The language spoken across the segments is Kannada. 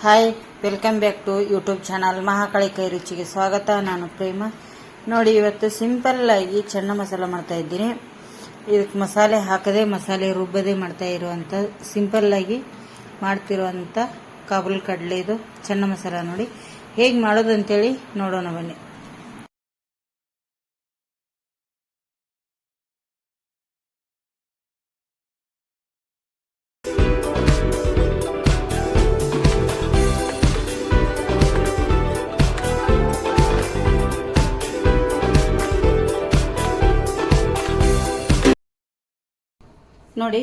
Hi, welcome back to YouTube channel Mahakali ಕೈ ರುಚಿಗೆ ಸ್ವಾಗತ. ನಾನು ಪ್ರೇಮ. ನೋಡಿ, ಇವತ್ತು ಸಿಂಪಲ್ ಆಗಿ ಚೆನ್ನ ಮಸಾಲ ಮಾಡ್ತಾ ಇದ್ದೀನಿ. ಇದಕ್ಕೆ ಮಸಾಲೆ ಹಾಕದೆ, ಮಸಾಲೆ ರುಬ್ಬದೆ ಮಾಡ್ತಾ ಇರುವಂಥ ಸಿಂಪಲ್ ಆಗಿ ಮಾಡ್ತಿರುವಂಥ ಕಾಬೂಲ್ ಕಡಲೆದು ಚೆನ್ನ ಮಸಾಲ ನೋಡಿ ಹೇಗೆ ಮಾಡೋದು ಅಂತೇಳಿ ನೋಡೋಣ ಬನ್ನಿ. ನೋಡಿ,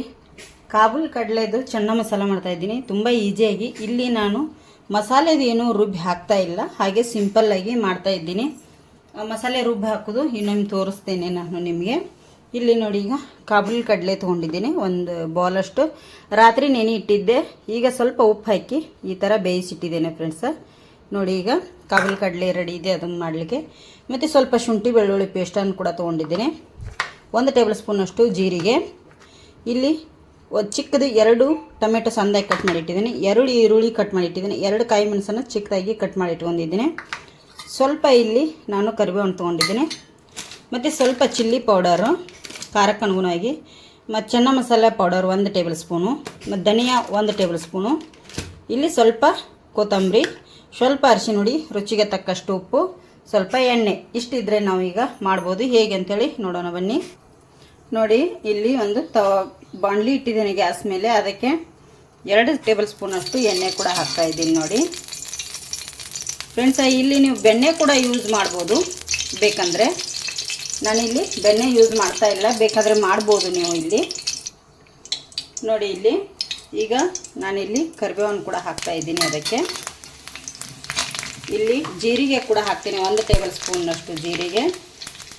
ಕಾಬೂಲ್ ಕಡಲೆದು ಚೆನ್ನ ಮಸಾಲ ಮಾಡ್ತಾ ಇದ್ದೀನಿ. ತುಂಬ ಈಸಿಯಾಗಿ. ಇಲ್ಲಿ ನಾನು ಮಸಾಲೆದು ಏನು ರುಬ್ಬಿ ಹಾಕ್ತಾ ಇಲ್ಲ, ಹಾಗೆ ಸಿಂಪಲ್ಲಾಗಿ ಮಾಡ್ತಾ ಇದ್ದೀನಿ. ಮಸಾಲೆ ರುಬ್ಬಿ ಹಾಕೋದು ಇನ್ನೊಮ್ಮೆ ತೋರಿಸ್ತೇನೆ ನಾನು ನಿಮಗೆ. ಇಲ್ಲಿ ನೋಡಿ, ಈಗ ಕಾಬೂಲ್ ಕಡಲೆ ತೊಗೊಂಡಿದ್ದೀನಿ, ಒಂದು ಬೌಲಷ್ಟು. ರಾತ್ರಿ ನೆನೆ ಇಟ್ಟಿದ್ದೆ. ಈಗ ಸ್ವಲ್ಪ ಉಪ್ಪು ಹಾಕಿ ಈ ಥರ ಬೇಯಿಸಿಟ್ಟಿದ್ದೇನೆ ಫ್ರೆಂಡ್ಸ. ನೋಡಿ, ಈಗ ಕಾಬೂಲ್ ಕಡಲೆ ರೆಡಿ ಇದೆ ಅದನ್ನು ಮಾಡಲಿಕ್ಕೆ. ಮತ್ತು ಸ್ವಲ್ಪ ಶುಂಠಿ ಬೆಳ್ಳುಳ್ಳಿ ಪೇಸ್ಟನ್ನು ಕೂಡ ತೊಗೊಂಡಿದ್ದೀನಿ. 1 ಟೇಬಲ್ ಸ್ಪೂನಷ್ಟು ಜೀರಿಗೆ. ಇಲ್ಲಿ ಚಿಕ್ಕದು 2 ಟೊಮೆಟೊ ಸಣ್ಣದಾಗಿ ಕಟ್ ಮಾಡಿಟ್ಟಿದ್ದೀನಿ. 2 ಈರುಳ್ಳಿ ಕಟ್ ಮಾಡಿಟ್ಟಿದ್ದೀನಿ. 2 ಕಾಯಿ ಮೆಣಸನ್ನು ಚಿಕ್ಕದಾಗಿ ಕಟ್ ಮಾಡಿ ಇಟ್ಕೊಂಡಿದ್ದೀನಿ. ಸ್ವಲ್ಪ ಇಲ್ಲಿ ನಾನು ಕರಿಬೇವನ್ನು ತೊಗೊಂಡಿದ್ದೀನಿ. ಮತ್ತು ಸ್ವಲ್ಪ ಚಿಲ್ಲಿ ಪೌಡರು ಖಾರಕ್ಕೆ ಅನುಗುಣವಾಗಿ. ಮತ್ತು ಚೆನ್ನ ಮಸಾಲೆ ಪೌಡರ್ 1 ಟೇಬಲ್ ಸ್ಪೂನು. ಮತ್ತು ಧನಿಯಾ 1 ಟೇಬಲ್ ಸ್ಪೂನು. ಇಲ್ಲಿ ಸ್ವಲ್ಪ ಕೊತ್ತಂಬರಿ, ಸ್ವಲ್ಪ ಅರಿಶಿನ ಹುಡಿ, ರುಚಿಗೆ ತಕ್ಕಷ್ಟು ಉಪ್ಪು, ಸ್ವಲ್ಪ ಎಣ್ಣೆ. ಇಷ್ಟಿದ್ರೆ ನಾವು ಈಗ ಮಾಡ್ಬೋದು. ಹೇಗೆ ಅಂತೇಳಿ ನೋಡೋಣ ಬನ್ನಿ. ನೋಡಿ, ಇಲ್ಲಿ ಒಂದು ಬಾಣಲಿ ಇಟ್ಟಿದ್ದೀನಿ ಗ್ಯಾಸ್ ಮೇಲೆ. ಅದಕ್ಕೆ 2 ಟೇಬಲ್ ಸ್ಪೂನಷ್ಟು ಎಣ್ಣೆ ಕೂಡ ಹಾಕ್ತಾ ಇದ್ದೀನಿ. ನೋಡಿ ಫ್ರೆಂಡ್ಸ, ಇಲ್ಲಿ ನೀವು ಬೆಣ್ಣೆ ಕೂಡ ಯೂಸ್ ಮಾಡ್ಬೋದು ಬೇಕಂದರೆ. ನಾನಿಲ್ಲಿ ಬೆಣ್ಣೆ ಯೂಸ್ ಮಾಡ್ತಾ ಇಲ್ಲ, ಬೇಕಾದರೆ ಮಾಡ್ಬೋದು ನೀವು ಇಲ್ಲಿ. ನೋಡಿ, ಇಲ್ಲಿ ಈಗ ನಾನಿಲ್ಲಿ ಕರಿಬೇವನ್ನು ಕೂಡ ಹಾಕ್ತಾ ಇದ್ದೀನಿ. ಅದಕ್ಕೆ ಇಲ್ಲಿ ಜೀರಿಗೆ ಕೂಡ ಹಾಕ್ತೀನಿ, 1 ಟೇಬಲ್ ಸ್ಪೂನ್ನಷ್ಟು ಜೀರಿಗೆ.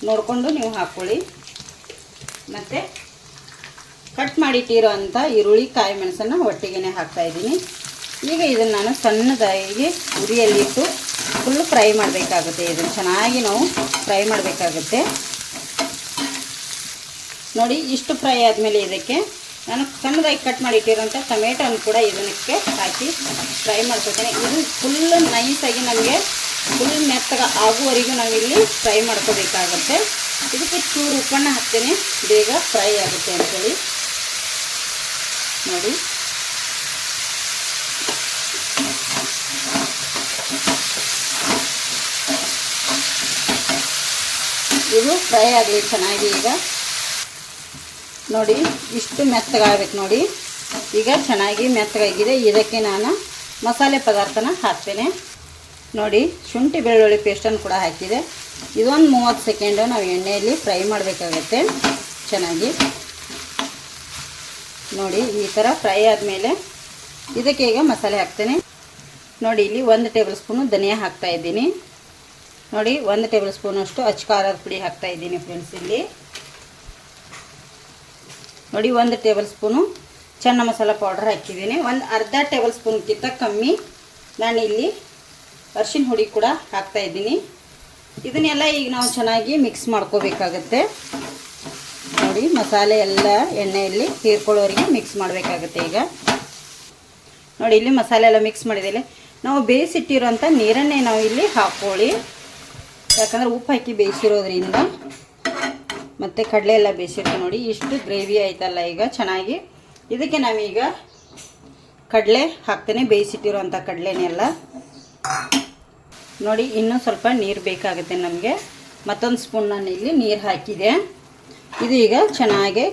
ನೋಡಿಕೊಂಡು ನೀವು ಹಾಕ್ಕೊಳ್ಳಿ. ಮತ್ತು ಕಟ್ ಮಾಡಿಟ್ಟಿರೋಂಥ ಈರುಳ್ಳಿ ಕಾಯಿ ಮೆಣಸನ್ನು ಒಟ್ಟಿಗೆ ಹಾಕ್ತಾಯಿದ್ದೀನಿ. ಈಗ ಇದನ್ನು ನಾನು ಸಣ್ಣದಾಗಿ ಉರಿಯಲ್ಲಿಟ್ಟು ಫುಲ್ಲು ಫ್ರೈ ಮಾಡಬೇಕಾಗುತ್ತೆ. ಇದನ್ನು ಚೆನ್ನಾಗಿ ನಾವು ಫ್ರೈ ಮಾಡಬೇಕಾಗುತ್ತೆ. ನೋಡಿ, ಇಷ್ಟು ಫ್ರೈ ಆದಮೇಲೆ ಇದಕ್ಕೆ ನಾನು ಸಣ್ಣದಾಗಿ ಕಟ್ ಮಾಡಿಟ್ಟಿರೋಂಥ ಟೊಮೆಟೊನ್ನು ಕೂಡ ಇದಕ್ಕೆ ಹಾಕಿ ಫ್ರೈ ಮಾಡ್ಕೊತೀನಿ. ಇದು ಫುಲ್ಲು ನೈಸಾಗಿ ನಮಗೆ ಫುಲ್ ಮೆತ್ತಗೆ ಆಗುವವರೆಗೂ ನಾವಿಲ್ಲಿ ಫ್ರೈ ಮಾಡ್ಕೋಬೇಕಾಗುತ್ತೆ. ಇದಕ್ಕೆ ಚೂರು ಉಪ್ಪನ್ನು ಹಾಕ್ತೇನೆ, ಬೇಗ ಫ್ರೈ ಆಗುತ್ತೆ ಅಂಥೇಳಿ. ನೋಡಿ, ಇದು ಫ್ರೈ ಆಗಲಿ ಚೆನ್ನಾಗಿ. ಈಗ ನೋಡಿ, ಇಷ್ಟು ಮೆತ್ತಗಾಗಬೇಕು. ನೋಡಿ, ಈಗ ಚೆನ್ನಾಗಿ ಮೆತ್ತಗಾಗಿದೆ. ಇದಕ್ಕೆ ನಾನು ಮಸಾಲೆ ಪದಾರ್ಥನ ಹಾಕ್ತೇನೆ. ನೋಡಿ, ಶುಂಠಿ ಬೆಳ್ಳುಳ್ಳಿ ಪೇಸ್ಟನ್ನು ಕೂಡ ಹಾಕಿದೆ. ಇದೊಂದು 30 ಸೆಕೆಂಡು ನಾವು ಎಣ್ಣೆಯಲ್ಲಿ ಫ್ರೈ ಮಾಡಬೇಕಾಗತ್ತೆ ಚೆನ್ನಾಗಿ. ನೋಡಿ, ಈ ಥರ ಫ್ರೈ ಆದಮೇಲೆ ಇದಕ್ಕೆ ಈಗ ಮಸಾಲೆ ಹಾಕ್ತೇನೆ. ನೋಡಿ, ಇಲ್ಲಿ 1 ಟೇಬಲ್ ಸ್ಪೂನು ಧನಿಯಾ ಹಾಕ್ತಾ ಇದ್ದೀನಿ. ನೋಡಿ, 1 ಟೇಬಲ್ ಸ್ಪೂನಷ್ಟು ಅಚ್ಚ ಖಾರದ ಪುಡಿ ಹಾಕ್ತಾ ಇದ್ದೀನಿ ಫ್ರೆಂಡ್ಸ್. ಇಲ್ಲಿ ನೋಡಿ, 1 ಟೇಬಲ್ ಸ್ಪೂನು ಚೆನ್ನ ಮಸಾಲ ಪೌಡರ್ ಹಾಕಿದ್ದೀನಿ. ಒಂದು ಅರ್ಧ ಟೇಬಲ್ ಸ್ಪೂನ್ಗಿಂತ ಕಮ್ಮಿ ನಾನಿಲ್ಲಿ ಅರಿಶಿನ ಹುಡಿ ಕೂಡ ಹಾಕ್ತಾ ಇದ್ದೀನಿ. ಇದನ್ನೆಲ್ಲ ಈಗ ನಾವು ಚೆನ್ನಾಗಿ ಮಿಕ್ಸ್ ಮಾಡ್ಕೋಬೇಕಾಗತ್ತೆ. ನೋಡಿ, ಮಸಾಲೆ ಎಲ್ಲ ಎಣ್ಣೆಯಲ್ಲಿ ಹೀರ್ಕೊಳ್ಳೋರಿಗೆ ಮಿಕ್ಸ್ ಮಾಡಬೇಕಾಗುತ್ತೆ. ಈಗ ನೋಡಿ, ಇಲ್ಲಿ ಮಸಾಲೆ ಎಲ್ಲ ಮಿಕ್ಸ್ ಮಾಡಿದ್ದೇಲೆ. ನಾವು ಬೇಯಿಸಿಟ್ಟಿರೋಂಥ ನೀರನ್ನೇ ನಾವು ಇಲ್ಲಿ ಹಾಕ್ಕೊಳ್ಳಿ. ಯಾಕಂದರೆ ಉಪ್ಪು ಹಾಕಿ ಬೇಯಿಸಿರೋದ್ರಿಂದ ಮತ್ತು ಕಡಲೆ ಎಲ್ಲ ಬೇಯಿಸಿರ್ತೀವಿ. ನೋಡಿ, ಇಷ್ಟು ಗ್ರೇವಿ ಆಯ್ತಲ್ಲ ಈಗ ಚೆನ್ನಾಗಿ. ಇದಕ್ಕೆ ನಾವೀಗ ಕಡಲೆ ಹಾಕ್ತೇನೆ, ಬೇಯಿಸಿಟ್ಟಿರೋಂಥ ಕಡಲೆನೆಲ್ಲ. ನೋಡಿ, ಇನ್ನೂ ಸ್ವಲ್ಪ ನೀರು ಬೇಕಾಗುತ್ತೆ ನಮಗೆ. ಮತ್ತೊಂದು ಸ್ಪೂನ್ ನಾನು ಇಲ್ಲಿ ನೀರು ಹಾಕಿದೆ. ಇದು ಈಗ ಚೆನ್ನಾಗಿ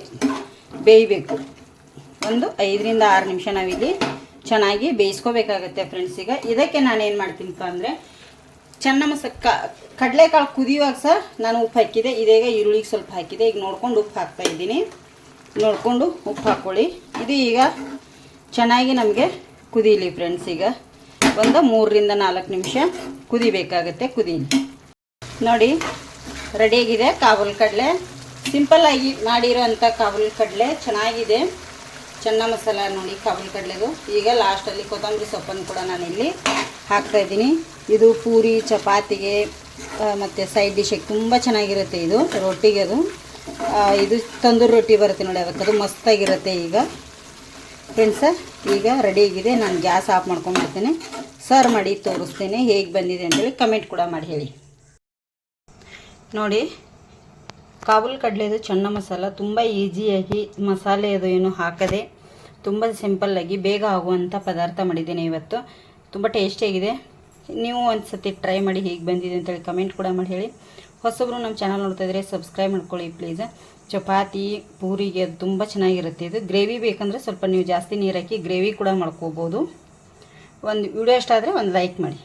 ಬೇಯಬೇಕು. ಒಂದು 5 ರಿಂದ 6 ನಿಮಿಷ ನಾವಿಲ್ಲಿ ಚೆನ್ನಾಗಿ ಬೇಯಿಸ್ಕೋಬೇಕಾಗತ್ತೆ ಫ್ರೆಂಡ್ಸ್. ಈಗ ಇದಕ್ಕೆ ನಾನೇನು ಮಾಡ್ತೀನಪ್ಪ ಅಂದರೆ, ಚೆನ್ನ ಕಡಲೆಕಾಳು ಕುದಿಯುವಾಗ ಸಹ ನಾನು ಉಪ್ಪು ಹಾಕಿದೆ. ಇದೀಗ ಈರುಳ್ಳಿಗೆ ಸ್ವಲ್ಪ ಹಾಕಿದೆ. ಈಗ ನೋಡ್ಕೊಂಡು ಉಪ್ಪು ಹಾಕ್ತಾ ಇದ್ದೀನಿ. ನೋಡಿಕೊಂಡು ಉಪ್ಪು ಹಾಕ್ಕೊಳ್ಳಿ. ಇದು ಈಗ ಚೆನ್ನಾಗಿ ನಮಗೆ ಕುದೀಲಿ ಫ್ರೆಂಡ್ಸ್. ಈಗ ಒಂದು 3 ರಿಂದ 4 ನಿಮಿಷ ಕುದಿಬೇಕಾಗುತ್ತೆ. ಕುದೀಲಿ. ನೋಡಿ, ರೆಡಿಯಾಗಿದೆ ಕಾಬೂಲ್ ಕಡಲೆ. ಸಿಂಪಲ್ಲಾಗಿ ಮಾಡಿರೋ ಅಂಥ ಕಾಬೂಲ್ ಕಡಲೆ ಚೆನ್ನಾಗಿದೆ. ಚೆನ್ನ ಮಸಾಲ ನೋಡಿ ಕಾಬೂಲ್ ಕಡಲೆದು. ಈಗ ಲಾಸ್ಟಲ್ಲಿ ಕೊತ್ತಂಬರಿ ಸೊಪ್ಪನ್ನು ಕೂಡ ನಾನಿಲ್ಲಿ ಹಾಕ್ತಾಯಿದ್ದೀನಿ. ಇದು ಪೂರಿ ಚಪಾತಿಗೆ ಮತ್ತು ಸೈಡ್ ಡಿಶಿಗೆ ತುಂಬ ಚೆನ್ನಾಗಿರುತ್ತೆ. ಇದು ರೊಟ್ಟಿಗೆ ಅದು ಇದು ತಂದೂರಿ ರೊಟ್ಟಿ ಬರುತ್ತೆ ನೋಡಿ, ಅದಕ್ಕದು ಮಸ್ತಾಗಿರುತ್ತೆ. ಈಗ ಫ್ರೆಂಡ್ಸ, ಈಗ ರೆಡಿಯಾಗಿದೆ. ನಾನು ಗ್ಯಾಸ್ ಆಫ್ ಮಾಡ್ಕೊಂಡ್ಬಿಡ್ತೇನೆ. ಸರ್ವ್ ಮಾಡಿ ತೋರಿಸ್ತೇನೆ ಹೇಗೆ ಬಂದಿದೆ ಅಂತೇಳಿ ಕಮೆಂಟ್ ಕೂಡ ಮಾಡಿ ಹೇಳಿ. ನೋಡಿ, ಕಾಬೂಲ್ ಕಡಲೆದು ಚೆನ್ನ ಮಸಾಲ ತುಂಬ ಈಸಿಯಾಗಿ ಮಸಾಲೆ ಅದು ಏನು ಹಾಕದೆ ತುಂಬ ಸಿಂಪಲ್ಲಾಗಿ ಬೇಗ ಆಗುವಂಥ ಪದಾರ್ಥ ಮಾಡಿದ್ದೇನೆ ಇವತ್ತು. ತುಂಬ ಟೇಸ್ಟಿಯಾಗಿದೆ. ನೀವು ಒಂದು ಸತಿ ಟ್ರೈ ಮಾಡಿ ಹೇಗೆ ಬಂದಿದೆ ಅಂತೇಳಿ ಕಮೆಂಟ್ ಕೂಡ ಮಾಡಿ ಹೇಳಿ. ಹೊಸಬ್ರು ನಮ್ಮ ಚಾನಲ್ ನೋಡ್ತಾ ಇದ್ದರೆ ಸಬ್ಸ್ಕ್ರೈಬ್ ಮಾಡ್ಕೊಳ್ಳಿ ಪ್ಲೀಸ್. ಚಪಾತಿ ಪೂರಿಗೆ ಅದು ತುಂಬ ಚೆನ್ನಾಗಿರುತ್ತೆ. ಇದು ಗ್ರೇವಿ ಬೇಕಂದರೆ ಸ್ವಲ್ಪ ನೀವು ಜಾಸ್ತಿ ನೀರು ಹಾಕಿ ಗ್ರೇವಿ ಕೂಡ ಮಾಡ್ಕೋಬೋದು. ಒಂದು ವಿಡಿಯೋ ಇಷ್ಟ ಆದರೆ ಒಂದು ಲೈಕ್ ಮಾಡಿ.